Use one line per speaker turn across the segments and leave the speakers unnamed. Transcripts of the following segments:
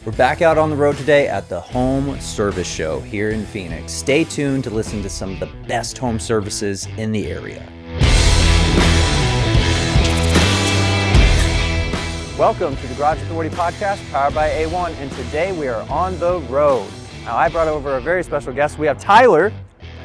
We're back out on the road today at the Home Service Show here in Phoenix. Stay tuned to listen to some of the best home services in the area. Welcome to the Garage Authority Podcast, powered by A1, and today we are on the road. Now, I brought over a very special guest. We have Tyler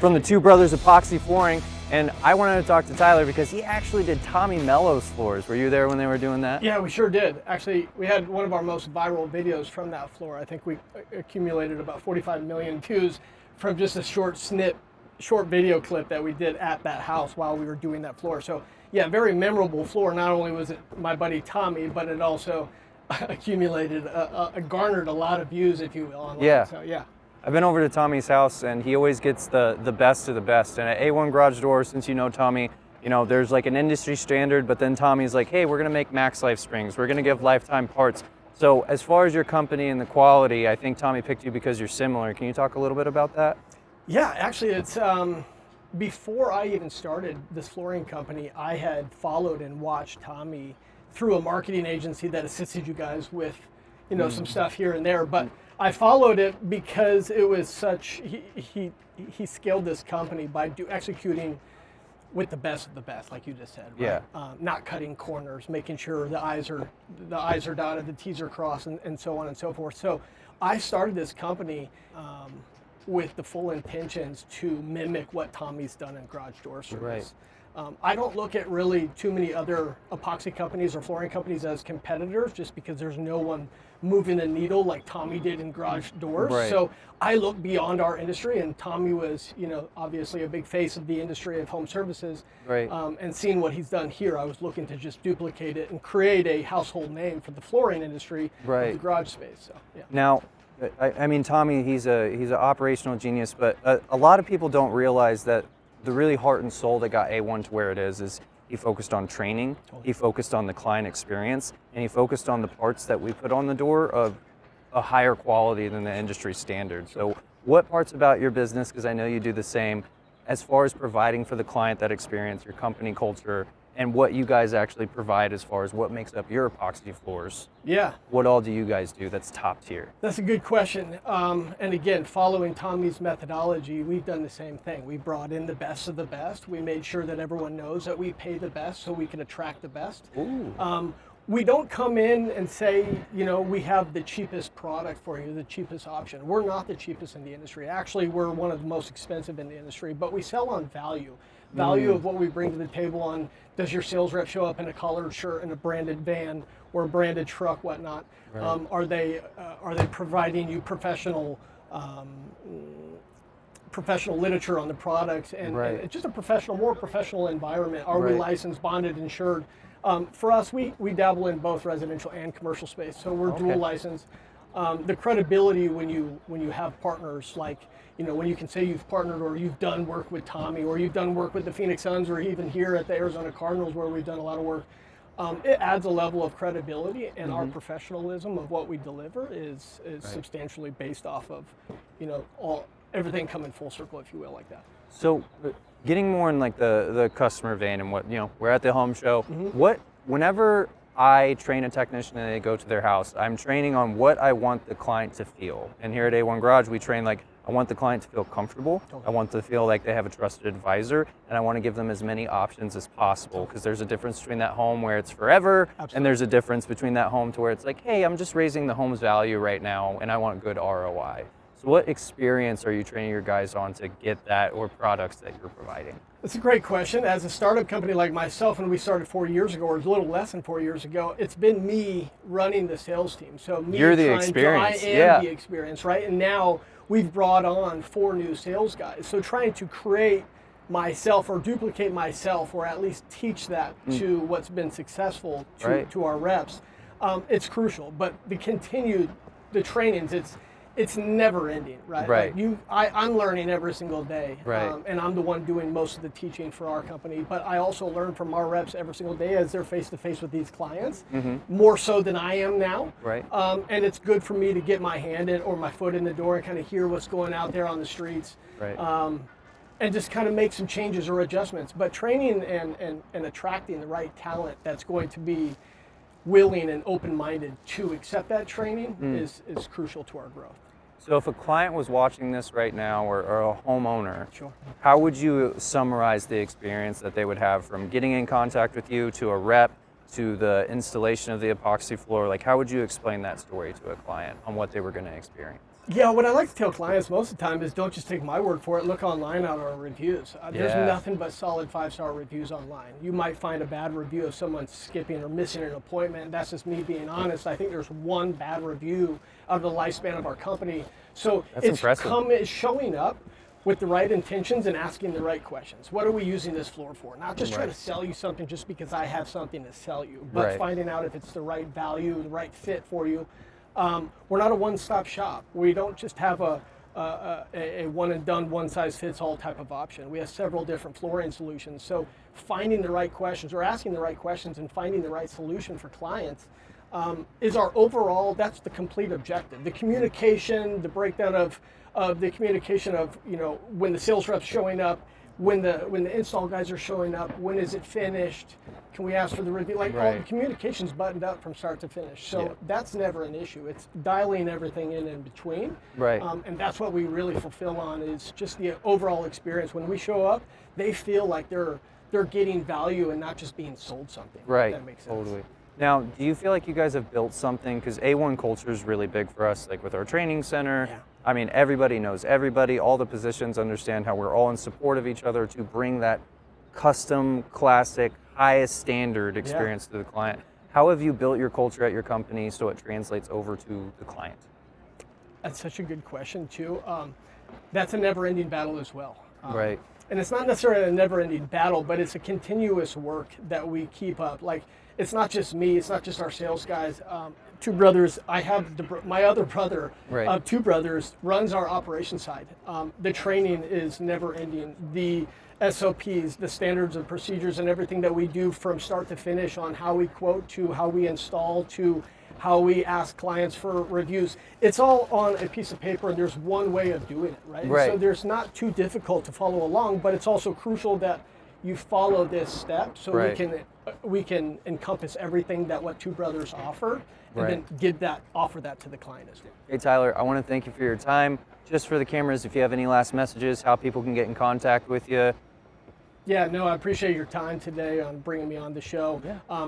from the Two Brothers Epoxy Flooring, and I wanted to talk to Tyler because he actually did Tommy Mello's floors. Were you there when they were doing that?
Yeah, we sure did. Actually, we had one of our most viral videos from that floor. I think we accumulated about 45 million views from just a short video clip that we did at that house while we were doing that floor. So yeah, very memorable floor. Not only was it my buddy Tommy, but it also garnered a lot of views, if you will, online.
Yeah.
So yeah.
I've been over to Tommy's house, and he always gets the best of the best. And at A1 Garage Doors, since you know Tommy, there's like an industry standard, but then Tommy's like, hey, we're gonna make max life springs. We're gonna give lifetime parts. So as far as your company and the quality, I think Tommy picked you because you're similar. Can you talk a little bit about that?
Yeah, actually it's, before I even started this flooring company, I had followed and watched Tommy through a marketing agency that assisted you guys with, some stuff here and there. But I followed it because it was he scaled this company by executing with the best of the best, like you just said. Right?
Yeah.
Not cutting corners, making sure the I's are dotted, the T's are crossed, and so on and so forth. So I started this company with the full intentions to mimic what Tommy's done in garage door service.
Right.
I don't look at really too many other epoxy companies or flooring companies as competitors, just because there's no one moving the needle like Tommy did in garage doors.
Right.
So I look beyond our industry, and Tommy was, obviously a big face of the industry of home services.
Right.
And seeing what he's done here, I was looking to just duplicate it and create a household name for the flooring industry,
right,
of the garage space. So yeah.
Now, I mean, Tommy, he's an operational genius, but a lot of people don't realize that the really heart and soul that got A1 to where it is he focused on training, he focused on the client experience, and he focused on the parts that we put on the door of a higher quality than the industry standard. So what parts about your business, because I know you do the same, as far as providing for the client that experience, your company culture, and what you guys actually provide as far as what makes up your epoxy floors?
Yeah.
What all do you guys do that's top tier?
That's a good question. And again, following Tommy's methodology, we've done the same thing. We brought in the best of the best. We made sure that everyone knows that we pay the best so we can attract the best.
Ooh.
We don't come in and say, we have the cheapest product for you, the cheapest option. We're not the cheapest in the industry. Actually, we're one of the most expensive in the industry, but we sell on value. Value of what we bring to the table on, does your sales rep show up in a collared shirt in a branded van or a branded truck, whatnot? Right. Are they providing you professional literature on the products and,
right,
and just a more professional environment? Are
right,
we licensed, bonded, insured? For us, we dabble in both residential and commercial space, so we're dual licensed. The credibility when you have partners like, when you can say you've partnered or you've done work with Tommy or you've done work with the Phoenix Suns or even here at the Arizona Cardinals where we've done a lot of work, it adds a level of credibility, and our professionalism of what we deliver is right, substantially based off of, everything coming full circle, if you will, like that.
So getting more in like the customer vein and what, we're at the home show, whenever I train a technician and they go to their house, I'm training on what I want the client to feel. And here at A1 Garage, we train like, I want the client to feel comfortable. I want to feel like they have a trusted advisor, and I want to give them as many options as possible, because there's a difference between that home where it's forever, and there's a difference between that home to where it's like, hey, I'm just raising the home's value right now, and I want good ROI. So what experience are you training your guys on to get that, or products that you're providing?
That's a great question. As a startup company like myself, when we started 4 years ago, or a little less than 4 years ago, it's been me running the sales team. So me,
you're the experience.
I am the experience, right? And now we've brought on 4 new sales guys. So trying to create myself or duplicate myself, or at least teach that to what's been successful to our reps, it's crucial. But the trainings, it's never ending, right?
Right.
Like I'm learning every single day,
right,
and I'm the one doing most of the teaching for our company. But I also learn from our reps every single day as they're face to face with these clients, more so than I am now.
Right.
And it's good for me to get my hand in or my foot in the door and kind of hear what's going out there on the streets.
Right.
And just kind of make some changes or adjustments. But training and attracting the right talent that's going to be willing and open-minded to accept that training is crucial to our growth.
So if a client was watching this right now, or a homeowner,
Sure.
how would you summarize the experience that they would have from getting in contact with you to a rep to the installation of the epoxy floor? Like, how would you explain that story to a client on what they were going to experience?
Yeah, what I like to tell clients most of the time is don't just take my word for it. Look online at our reviews. There's nothing but solid 5-star reviews online. You might find a bad review of someone skipping or missing an appointment. That's just me being honest. I think there's one bad review out of the lifespan of our company. So
That's impressive.
It's showing up with the right intentions and asking the right questions. What are we using this floor for? Not just trying to sell you something just because I have something to sell you, but finding out if it's the right value, the right fit for you. We're not a one-stop shop. We don't just have a one-and-done, one-size-fits-all type of option. We have several different flooring solutions. So finding the right questions, or asking the right questions and finding the right solution for clients is our overall, that's the complete objective. The communication, the breakdown of the communication of, when the sales rep's showing up, when the install guys are showing up, when is it finished, can we ask for the review, all the communication's buttoned up from start to finish. So that's never an issue. It's dialing everything in between.
Right.
And that's what we really fulfill on, is just the overall experience. When we show up, they feel like they're getting value and not just being sold something.
Right.
If that makes sense.
Totally. Now, do you feel like you guys have built something, because A1 culture is really big for us, like with our training center.
Yeah.
I mean, everybody knows everybody, all the positions understand how we're all in support of each other to bring that custom, classic, highest standard experience to the client. How have you built your culture at your company so it translates over to the client?
That's such a good question too. That's a never-ending battle as well.
Right.
And it's not necessarily a never-ending battle, but it's a continuous work that we keep up. Like, it's not just me, it's not just our sales guys. Two Brothers, I have my other brother, Two Brothers, runs our operations side. The training is never-ending. The SOPs, the standards and procedures and everything that we do from start to finish on how we quote to how we install to how we ask clients for reviews. It's all on a piece of paper, and there's one way of doing it, right? So there's not too difficult to follow along, but it's also crucial that you follow this step so we can encompass everything that what Two Brothers offer, and then offer that to the client as well.
Hey Tyler, I want to thank you for your time. Just for the cameras, if you have any last messages, how people can get in contact with you.
Yeah, no, I appreciate your time today on bringing me on the show.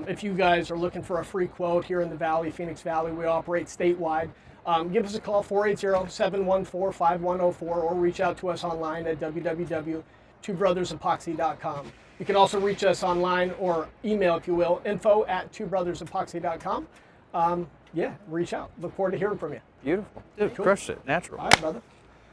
If you guys are looking for a free quote here in the Valley, Phoenix Valley, we operate statewide. Give us a call, 480-714-5104, or reach out to us online at www.twobrothers.epoxy.com. You can also reach us online, or email, if you will, info@twobrothers.epoxy.com. Reach out. Look forward to hearing from you.
Beautiful. Dude, crushed it. Natural.
All right, brother.